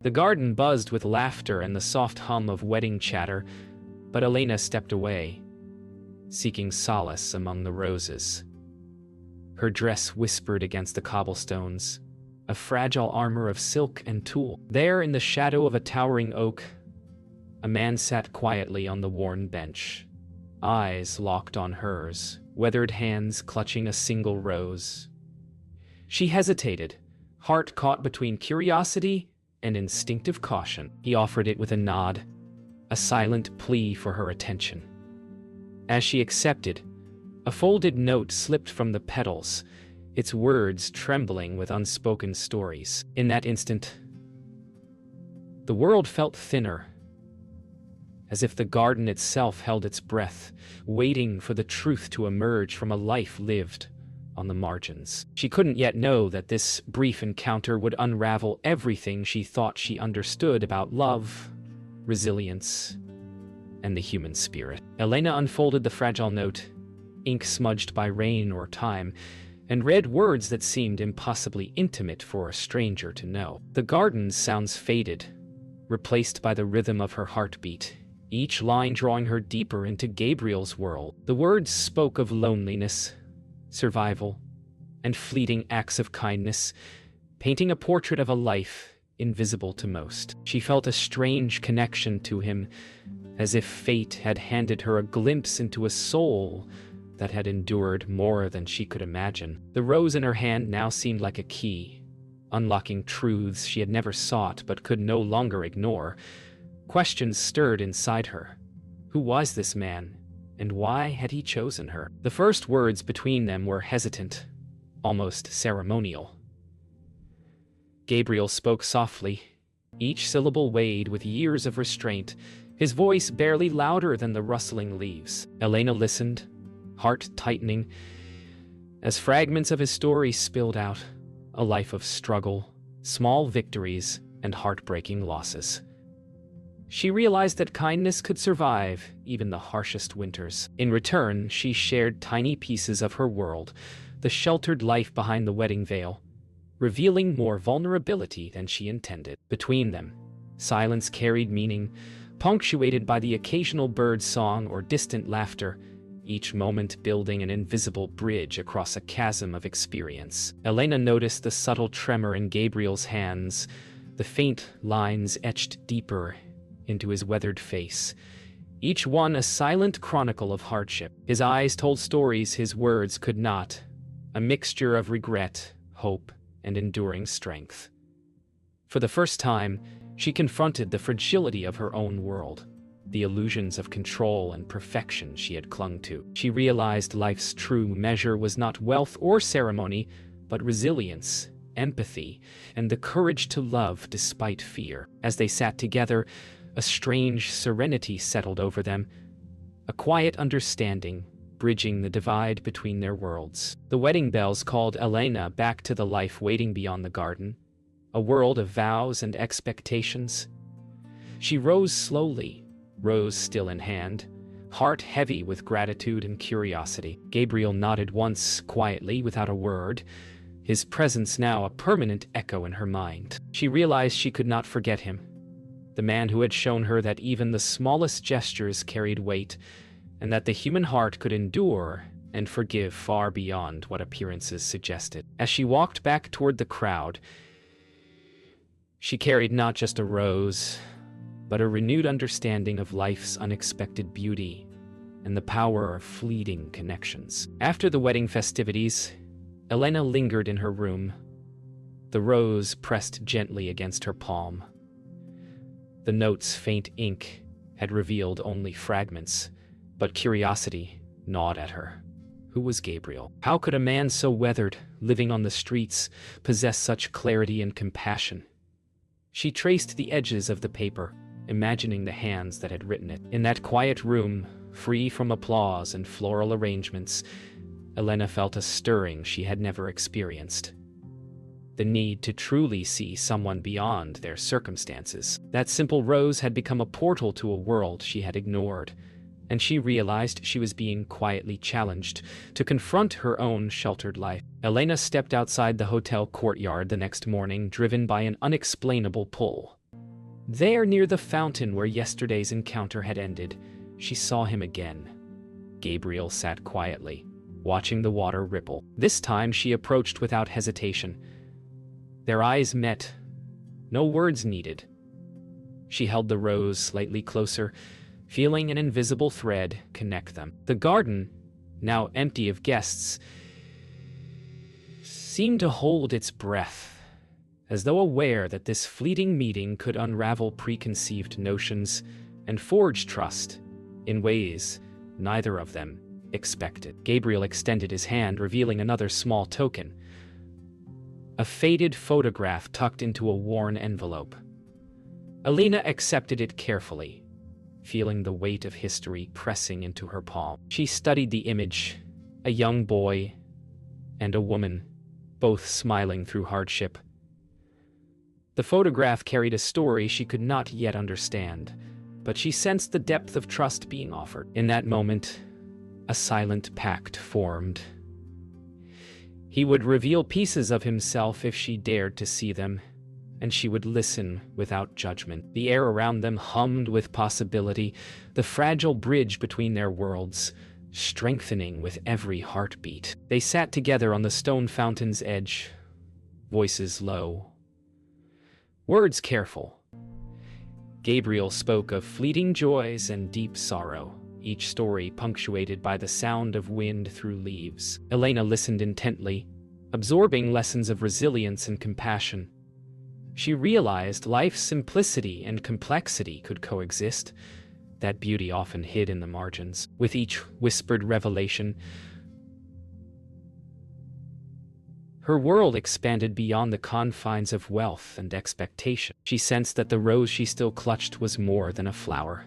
The garden buzzed with laughter and the soft hum of wedding chatter, but Elena stepped away, seeking solace among the roses. Her dress whispered against the cobblestones, a fragile armor of silk and tulle. There, in the shadow of a towering oak, a man sat quietly on the worn bench, eyes locked on hers, weathered hands clutching a single rose. She hesitated, heart caught between curiosity and instinctive caution. He offered it with a nod, a silent plea for her attention. As she accepted, a folded note slipped from the petals, its words trembling with unspoken stories. In that instant, the world felt thinner, as if the garden itself held its breath, waiting for the truth to emerge from a life lived on the margins. She couldn't yet know that this brief encounter would unravel everything she thought she understood about love, resilience, and the human spirit. Elena unfolded the fragile note, ink smudged by rain or time, and read words that seemed impossibly intimate for a stranger to know. The garden's sounds faded, replaced by the rhythm of her heartbeat, each line drawing her deeper into Gabriel's world. The words spoke of loneliness, survival, and fleeting acts of kindness, painting a portrait of a life invisible to most. She felt a strange connection to him, as if fate had handed her a glimpse into a soul that had endured more than she could imagine. The rose in her hand now seemed like a key, unlocking truths she had never sought but could no longer ignore. Questions stirred inside her. Who was this man, and why had he chosen her? The first words between them were hesitant, almost ceremonial. Gabriel spoke softly, each syllable weighed with years of restraint, his voice barely louder than the rustling leaves. Elena listened, heart tightening, as fragments of his story spilled out, a life of struggle, small victories, and heartbreaking losses. She realized that kindness could survive even the harshest winters. In return, she shared tiny pieces of her world, the sheltered life behind the wedding veil, revealing more vulnerability than she intended. Between them, silence carried meaning, punctuated by the occasional bird song or distant laughter, each moment building an invisible bridge across a chasm of experience. Elena noticed the subtle tremor in Gabriel's hands, the faint lines etched deeper into his weathered face, each one a silent chronicle of hardship. His eyes told stories his words could not, a mixture of regret, hope, and enduring strength. For the first time, she confronted the fragility of her own world, the illusions of control and perfection she had clung to. She realized life's true measure was not wealth or ceremony, but resilience, empathy, and the courage to love despite fear. As they sat together, a strange serenity settled over them, a quiet understanding bridging the divide between their worlds. The wedding bells called Elena back to the life waiting beyond the garden, a world of vows and expectations. She rose slowly, rose still in hand, heart heavy with gratitude and curiosity. Gabriel nodded once, quietly, without a word, his presence now a permanent echo in her mind. She realized she could not forget him, the man who had shown her that even the smallest gestures carried weight, and that the human heart could endure and forgive far beyond what appearances suggested. As she walked back toward the crowd, she carried not just a rose, but a renewed understanding of life's unexpected beauty and the power of fleeting connections. After the wedding festivities, Elena lingered in her room, the rose pressed gently against her palm. The note's faint ink had revealed only fragments, but curiosity gnawed at her. Who was Gabriel? How could a man so weathered, living on the streets, possess such clarity and compassion? She traced the edges of the paper, imagining the hands that had written it. In that quiet room, free from applause and floral arrangements, Elena felt a stirring she had never experienced. The need to truly see someone beyond their circumstances. That simple rose had become a portal to a world she had ignored, and she realized she was being quietly challenged to confront her own sheltered life. Elena stepped outside the hotel courtyard the next morning, driven by an unexplainable pull. There, near the fountain where yesterday's encounter had ended, she saw him again. Gabriel sat quietly, watching the water ripple. This time she approached without hesitation. Their eyes met. No words needed. She held the rose slightly closer, feeling an invisible thread connect them. The garden, now empty of guests, seemed to hold its breath, as though aware that this fleeting meeting could unravel preconceived notions and forge trust in ways neither of them expected. Gabriel extended his hand, revealing another small token, a faded photograph tucked into a worn envelope. Elena accepted it carefully, feeling the weight of history pressing into her palm. She studied the image, a young boy and a woman, both smiling through hardship. The photograph carried a story she could not yet understand, but she sensed the depth of trust being offered. In that moment, a silent pact formed. He would reveal pieces of himself if she dared to see them, and she would listen without judgment. The air around them hummed with possibility, the fragile bridge between their worlds strengthening with every heartbeat. They sat together on the stone fountain's edge, voices low, words careful. Gabriel spoke of fleeting joys and deep sorrow, each story punctuated by the sound of wind through leaves. Elena listened intently, absorbing lessons of resilience and compassion. She realized life's simplicity and complexity could coexist, that beauty often hid in the margins. With each whispered revelation, her world expanded beyond the confines of wealth and expectation. She sensed that the rose she still clutched was more than a flower.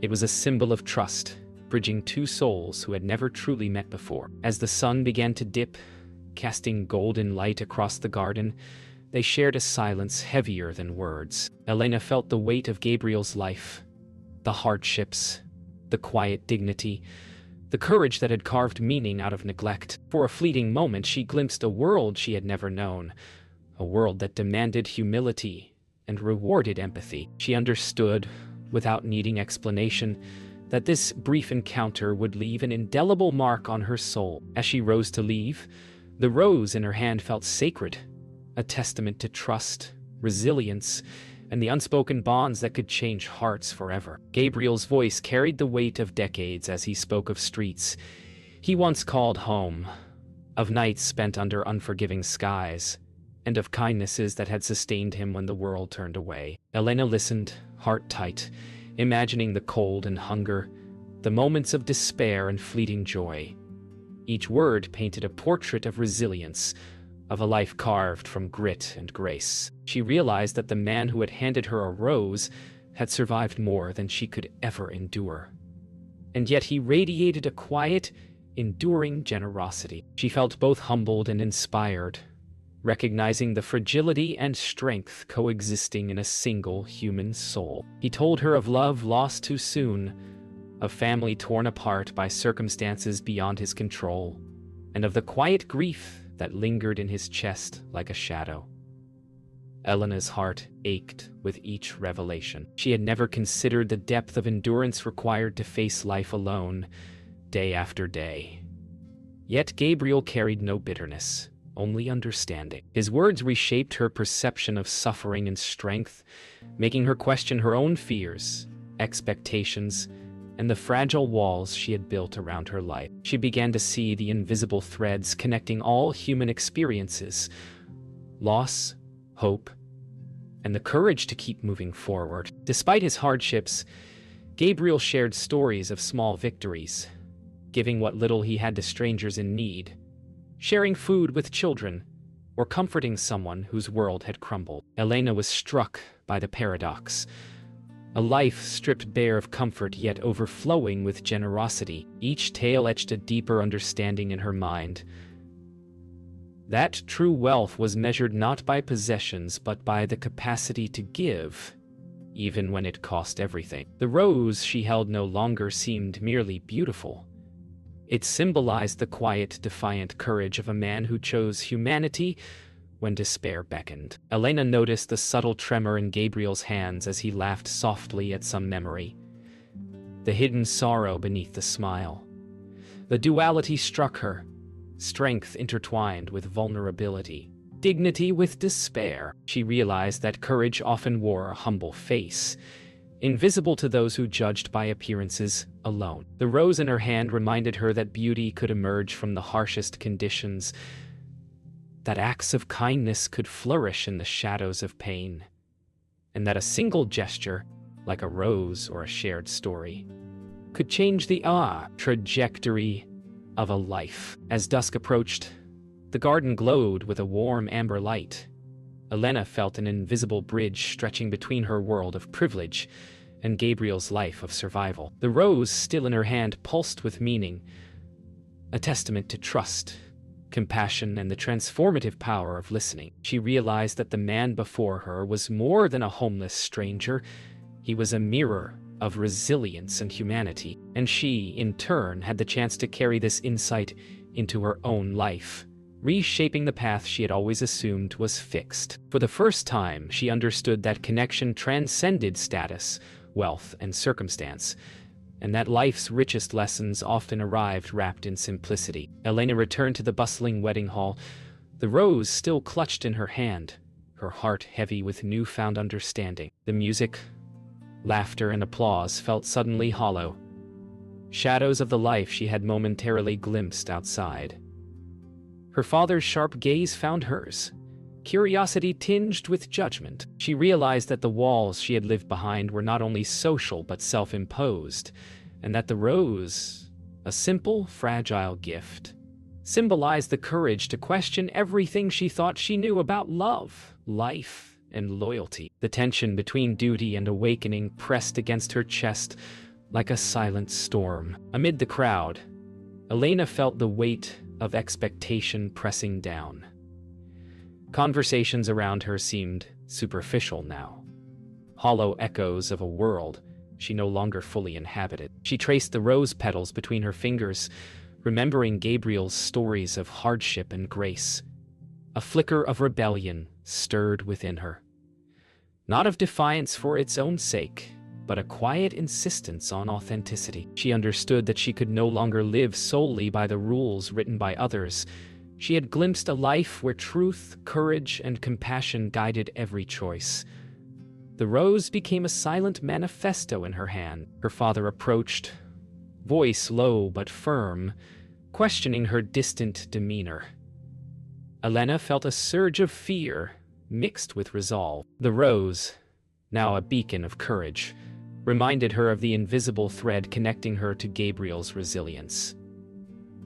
It was a symbol of trust, bridging two souls who had never truly met before. As the sun began to dip, casting golden light across the garden, they shared a silence heavier than words. Elena felt the weight of Gabriel's life, the hardships, the quiet dignity, the courage that had carved meaning out of neglect. For a fleeting moment, she glimpsed a world she had never known, a world that demanded humility and rewarded empathy. She understood, without needing explanation, that this brief encounter would leave an indelible mark on her soul. As she rose to leave, the rose in her hand felt sacred, a testament to trust, resilience, and the unspoken bonds that could change hearts forever. Gabriel's voice carried the weight of decades as he spoke of streets he once called home, of nights spent under unforgiving skies, and of kindnesses that had sustained him when the world turned away. Elena listened, heart tight, imagining the cold and hunger, the moments of despair and fleeting joy. Each word painted a portrait of resilience, of a life carved from grit and grace. She realized that the man who had handed her a rose had survived more than she could ever endure. And yet he radiated a quiet, enduring generosity. She felt both humbled and inspired, recognizing the fragility and strength coexisting in a single human soul. He told her of love lost too soon, of family torn apart by circumstances beyond his control, and of the quiet grief that lingered in his chest like a shadow. Elena's heart ached with each revelation. She had never considered the depth of endurance required to face life alone, day after day. Yet Gabriel carried no bitterness, only understanding. His words reshaped her perception of suffering and strength, making her question her own fears, expectations, and the fragile walls she had built around her life. She began to see the invisible threads connecting all human experiences: loss, hope, and the courage to keep moving forward. Despite his hardships, Gabriel shared stories of small victories, giving what little he had to strangers in need, sharing food with children, or comforting someone whose world had crumbled. Elena was struck by the paradox. A life stripped bare of comfort yet overflowing with generosity. Each tale etched a deeper understanding in her mind. That true wealth was measured not by possessions but by the capacity to give, even when it cost everything. The rose she held no longer seemed merely beautiful. It symbolized the quiet, defiant courage of a man who chose humanity when despair beckoned. Elena noticed the subtle tremor in Gabriel's hands as he laughed softly at some memory, the hidden sorrow beneath the smile. The duality struck her, strength intertwined with vulnerability, dignity with despair. She realized that courage often wore a humble face, invisible to those who judged by appearances alone. The rose in her hand reminded her that beauty could emerge from the harshest conditions, that acts of kindness could flourish in the shadows of pain, and that a single gesture, like a rose or a shared story, could change the trajectory of a life. As dusk approached, the garden glowed with a warm amber light. Elena felt an invisible bridge stretching between her world of privilege and Gabriel's life of survival. The rose still in her hand pulsed with meaning, a testament to trust, compassion, and the transformative power of listening. She realized that the man before her was more than a homeless stranger. He was a mirror of resilience and humanity, and she, in turn, had the chance to carry this insight into her own life, reshaping the path she had always assumed was fixed. For the first time, she understood that connection transcended status, wealth, and circumstance, and that life's richest lessons often arrived wrapped in simplicity. Elena returned to the bustling wedding hall, the rose still clutched in her hand, her heart heavy with newfound understanding. The music, laughter, and applause felt suddenly hollow, shadows of the life she had momentarily glimpsed outside. Her father's sharp gaze found hers, curiosity tinged with judgment. She realized that the walls she had lived behind were not only social but self-imposed, and that the rose, a simple, fragile gift, symbolized the courage to question everything she thought she knew about love, life, and loyalty. The tension between duty and awakening pressed against her chest like a silent storm. Amid the crowd, Elena felt the weight of expectation pressing down. Conversations around her seemed superficial now, hollow echoes of a world she no longer fully inhabited. She traced the rose petals between her fingers, remembering Gabriel's stories of hardship and grace. A flicker of rebellion stirred within her, not of defiance for its own sake, but a quiet insistence on authenticity. She understood that she could no longer live solely by the rules written by others. She had glimpsed a life where truth, courage, and compassion guided every choice. The rose became a silent manifesto in her hand. Her father approached, voice low but firm, questioning her distant demeanor. Elena felt a surge of fear, mixed with resolve. The rose, now a beacon of courage, reminded her of the invisible thread connecting her to Gabriel's resilience.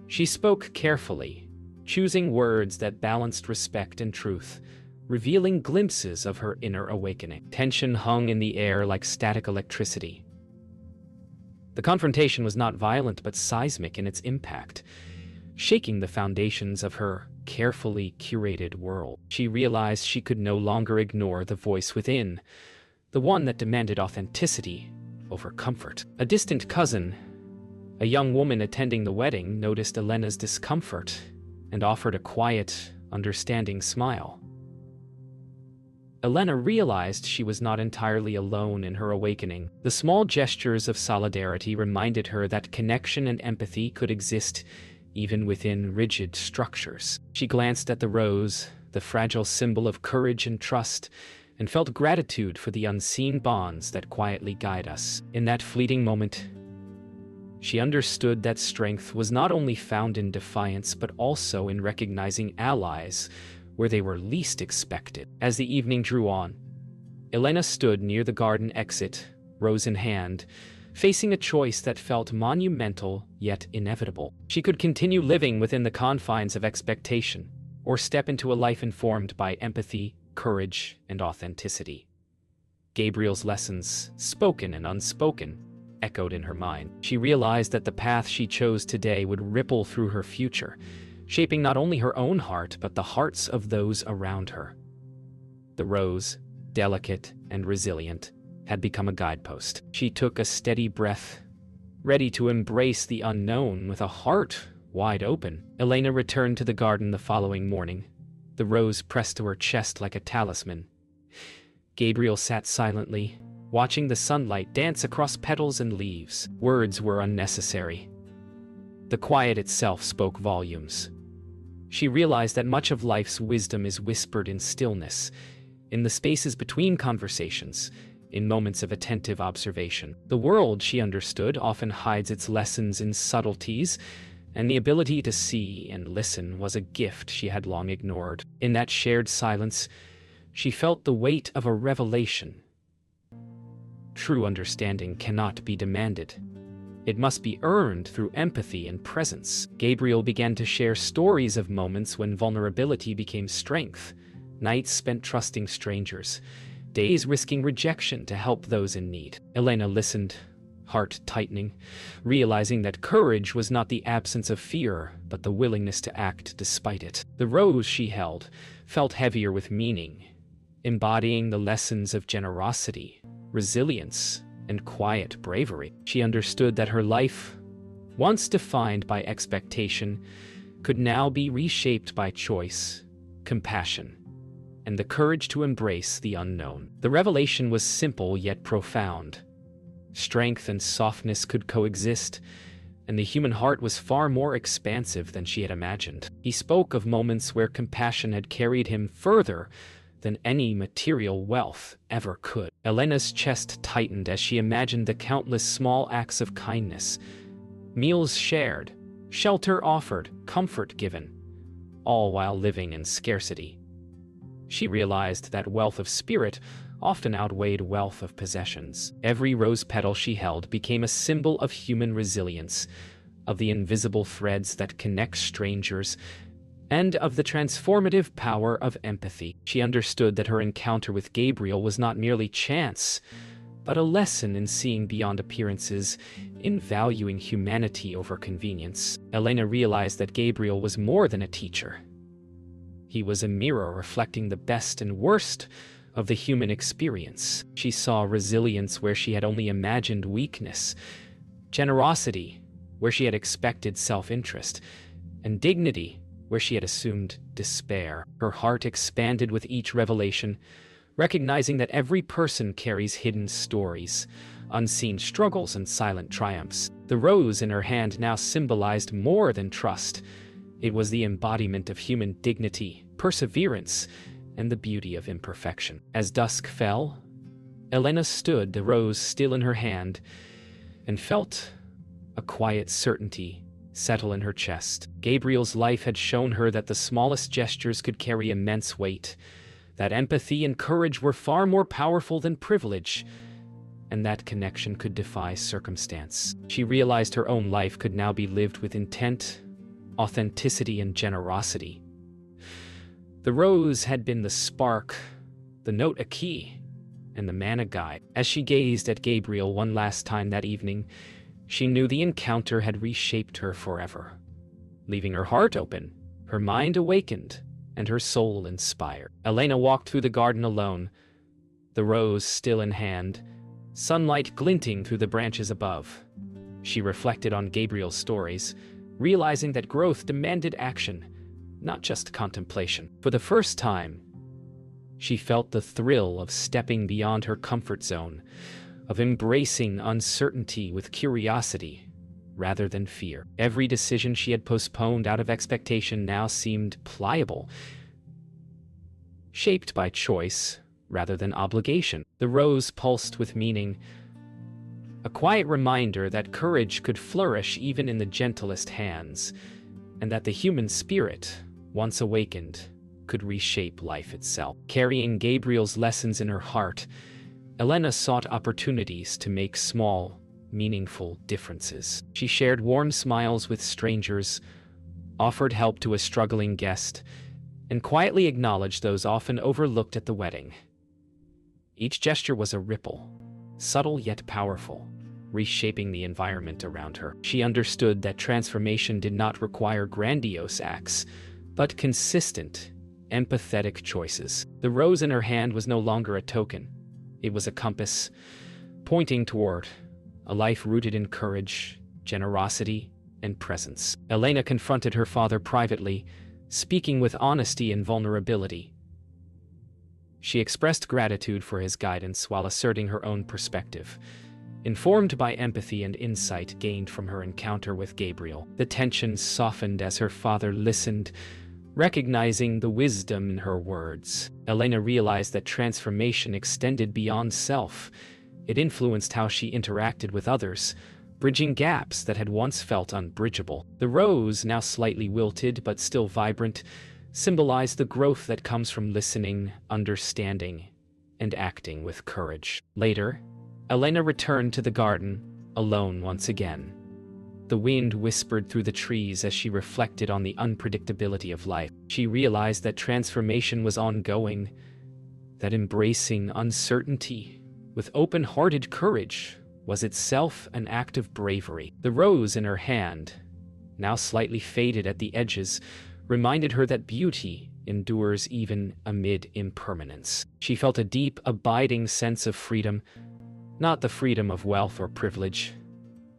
She spoke carefully, choosing words that balanced respect and truth, revealing glimpses of her inner awakening. Tension hung in the air like static electricity. The confrontation was not violent but seismic in its impact, shaking the foundations of her carefully curated world. She realized she could no longer ignore the voice within, the one that demanded authenticity over comfort. A distant cousin, a young woman attending the wedding, noticed Elena's discomfort and offered a quiet, understanding smile. Elena realized she was not entirely alone in her awakening. The small gestures of solidarity reminded her that connection and empathy could exist even within rigid structures. She glanced at the rose, the fragile symbol of courage and trust, and felt gratitude for the unseen bonds that quietly guide us. In that fleeting moment, she understood that strength was not only found in defiance but also in recognizing allies where they were least expected. As the evening drew on, Elena stood near the garden exit, rose in hand, facing a choice that felt monumental yet inevitable. She could continue living within the confines of expectation, or step into a life informed by empathy, courage, and authenticity. Gabriel's lessons, spoken and unspoken, echoed in her mind. She realized that the path she chose today would ripple through her future, shaping not only her own heart but the hearts of those around her. The rose, delicate and resilient, had become a guidepost. She took a steady breath, ready to embrace the unknown with a heart wide open. Elena returned to the garden the following morning, the rose pressed to her chest like a talisman. Gabriel sat silently, watching the sunlight dance across petals and leaves. Words were unnecessary. The quiet itself spoke volumes. She realized that much of life's wisdom is whispered in stillness, in the spaces between conversations, in moments of attentive observation. The world, she understood, often hides its lessons in subtleties, and the ability to see and listen was a gift she had long ignored. In that shared silence, she felt the weight of a revelation. True understanding cannot be demanded. It must be earned through empathy and presence. Gabriel began to share stories of moments when vulnerability became strength, nights spent trusting strangers, days risking rejection to help those in need. Elena listened, heart tightening, realizing that courage was not the absence of fear, but the willingness to act despite it. The rose she held felt heavier with meaning, embodying the lessons of generosity, resilience, and quiet bravery. She understood that her life, once defined by expectation, could now be reshaped by choice, compassion, and the courage to embrace the unknown. The revelation was simple yet profound. Strength and softness could coexist, and the human heart was far more expansive than she had imagined. He spoke of moments where compassion had carried him further than any material wealth ever could. Elena's chest tightened as she imagined the countless small acts of kindness, meals shared, shelter offered, comfort given, all while living in scarcity. She realized that wealth of spirit often outweighed wealth of possessions. Every rose petal she held became a symbol of human resilience, of the invisible threads that connect strangers, and of the transformative power of empathy. She understood that her encounter with Gabriel was not merely chance, but a lesson in seeing beyond appearances, in valuing humanity over convenience. Elena realized that Gabriel was more than a teacher. He was a mirror reflecting the best and worst of the human experience. She saw resilience where she had only imagined weakness, generosity where she had expected self-interest, and dignity where she had assumed despair. Her heart expanded with each revelation, recognizing that every person carries hidden stories, unseen struggles, and silent triumphs. The rose in her hand now symbolized more than trust. It was the embodiment of human dignity, perseverance, and the beauty of imperfection. As dusk fell, Elena stood, the rose still in her hand, and felt a quiet certainty settle in her chest. Gabriel's life had shown her that the smallest gestures could carry immense weight, that empathy and courage were far more powerful than privilege, and that connection could defy circumstance. She realized her own life could now be lived with intent, authenticity, and generosity. The rose had been the spark, the note a key, and the man a guide. As she gazed at Gabriel one last time that evening, she knew the encounter had reshaped her forever, leaving her heart open, her mind awakened, and her soul inspired. Elena walked through the garden alone, the rose still in hand, sunlight glinting through the branches above. She reflected on Gabriel's stories, realizing that growth demanded action, not just contemplation. For the first time, she felt the thrill of stepping beyond her comfort zone, of embracing uncertainty with curiosity rather than fear. Every decision she had postponed out of expectation now seemed pliable, shaped by choice rather than obligation. The rose pulsed with meaning, a quiet reminder that courage could flourish even in the gentlest hands, and that the human spirit, once awakened, could reshape life itself. Carrying Gabriel's lessons in her heart, Elena sought opportunities to make small, meaningful differences. She shared warm smiles with strangers, offered help to a struggling guest, and quietly acknowledged those often overlooked at the wedding. Each gesture was a ripple, subtle yet powerful, reshaping the environment around her. She understood that transformation did not require grandiose acts, but consistent, empathetic choices. The rose in her hand was no longer a token. It was a compass, pointing toward a life rooted in courage, generosity, and presence. Elena confronted her father privately, speaking with honesty and vulnerability. She expressed gratitude for his guidance while asserting her own perspective, informed by empathy and insight gained from her encounter with Gabriel. The tension softened as her father listened, recognizing the wisdom in her words. Elena realized that transformation extended beyond self. It influenced how she interacted with others, bridging gaps that had once felt unbridgeable. The rose, now slightly wilted but still vibrant, symbolized the growth that comes from listening, understanding, and acting with courage. Later, Elena returned to the garden, alone once again. The wind whispered through the trees as she reflected on the unpredictability of life. She realized that transformation was ongoing, that embracing uncertainty with open-hearted courage was itself an act of bravery. The rose in her hand, now slightly faded at the edges, reminded her that beauty endures even amid impermanence. She felt a deep, abiding sense of freedom, not the freedom of wealth or privilege,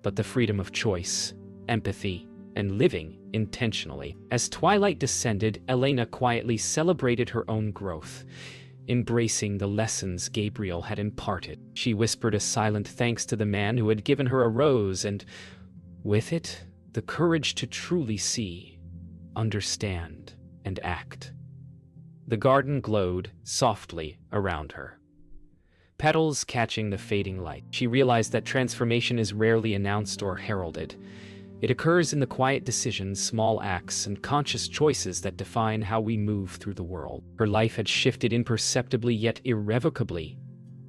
but the freedom of choice, empathy, and living intentionally. As twilight descended, Elena quietly celebrated her own growth, embracing the lessons Gabriel had imparted. She whispered a silent thanks to the man who had given her a rose and, with it, the courage to truly see, understand, and act. The garden glowed softly around her, petals catching the fading light. She realized that transformation is rarely announced or heralded. It occurs in the quiet decisions, small acts, and conscious choices that define how we move through the world. Her life had shifted imperceptibly yet irrevocably,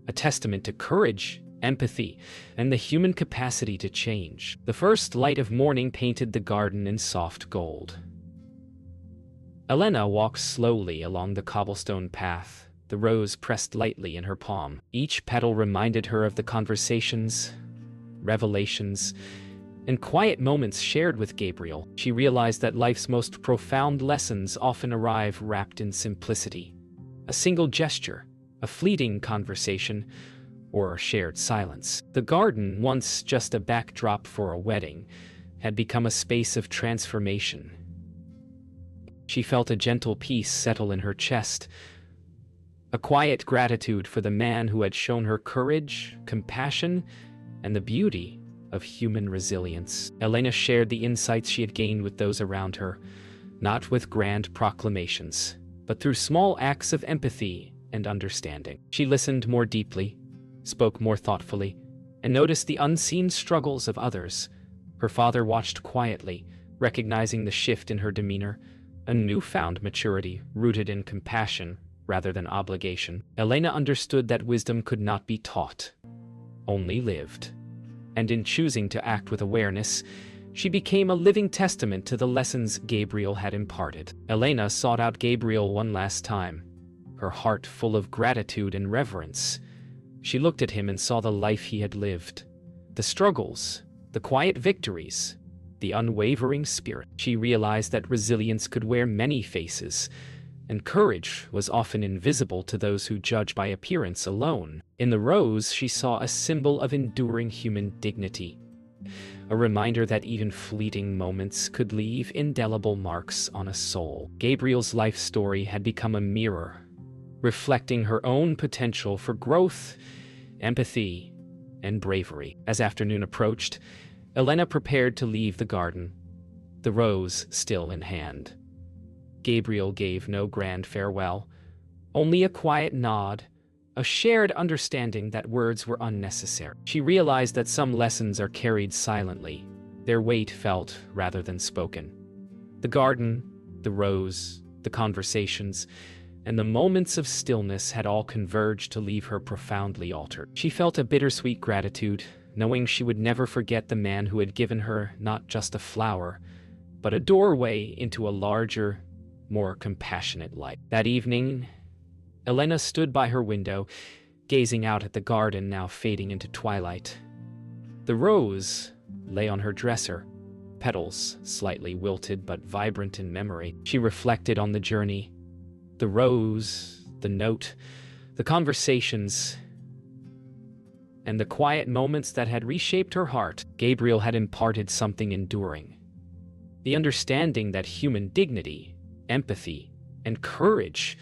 a testament to courage, empathy, and the human capacity to change. The first light of morning painted the garden in soft gold. Elena walked slowly along the cobblestone path, the rose pressed lightly in her palm. Each petal reminded her of the conversations, revelations, and quiet moments shared with Gabriel. She realized that life's most profound lessons often arrive wrapped in simplicity. A single gesture, a fleeting conversation, or a shared silence. The garden, once just a backdrop for a wedding, had become a space of transformation. She felt a gentle peace settle in her chest, a quiet gratitude for the man who had shown her courage, compassion, and the beauty of human resilience. Elena shared the insights she had gained with those around her, not with grand proclamations, but through small acts of empathy and understanding. She listened more deeply, spoke more thoughtfully, and noticed the unseen struggles of others. Her father watched quietly, recognizing the shift in her demeanor, a newfound maturity rooted in compassion rather than obligation. Elena understood that wisdom could not be taught, only lived. And in choosing to act with awareness, she became a living testament to the lessons Gabriel had imparted. Elena sought out Gabriel one last time, her heart full of gratitude and reverence. She looked at him and saw the life he had lived, the struggles, the quiet victories, the unwavering spirit. She realized that resilience could wear many faces, and courage was often invisible to those who judge by appearance alone. In the rose, she saw a symbol of enduring human dignity, a reminder that even fleeting moments could leave indelible marks on a soul. Gabriel's life story had become a mirror, reflecting her own potential for growth, empathy, and bravery. As afternoon approached, Elena prepared to leave the garden, the rose still in hand. Gabriel gave no grand farewell, only a quiet nod, a shared understanding that words were unnecessary. She realized that some lessons are carried silently, their weight felt rather than spoken. The garden, the rose, the conversations, and the moments of stillness had all converged to leave her profoundly altered. She felt a bittersweet gratitude, knowing she would never forget the man who had given her not just a flower, but a doorway into a larger, more compassionate life. That evening, Elena stood by her window, gazing out at the garden now fading into twilight. The rose lay on her dresser, petals slightly wilted but vibrant in memory. She reflected on the journey, the rose, the note, the conversations, and the quiet moments that had reshaped her heart. Gabriel had imparted something enduring, the understanding that human dignity, empathy, and courage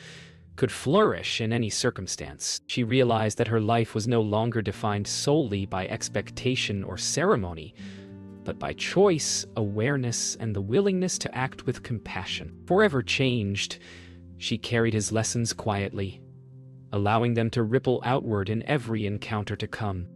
could flourish in any circumstance. She realized that her life was no longer defined solely by expectation or ceremony, but by choice, awareness, and the willingness to act with compassion. Forever changed, she carried his lessons quietly, allowing them to ripple outward in every encounter to come.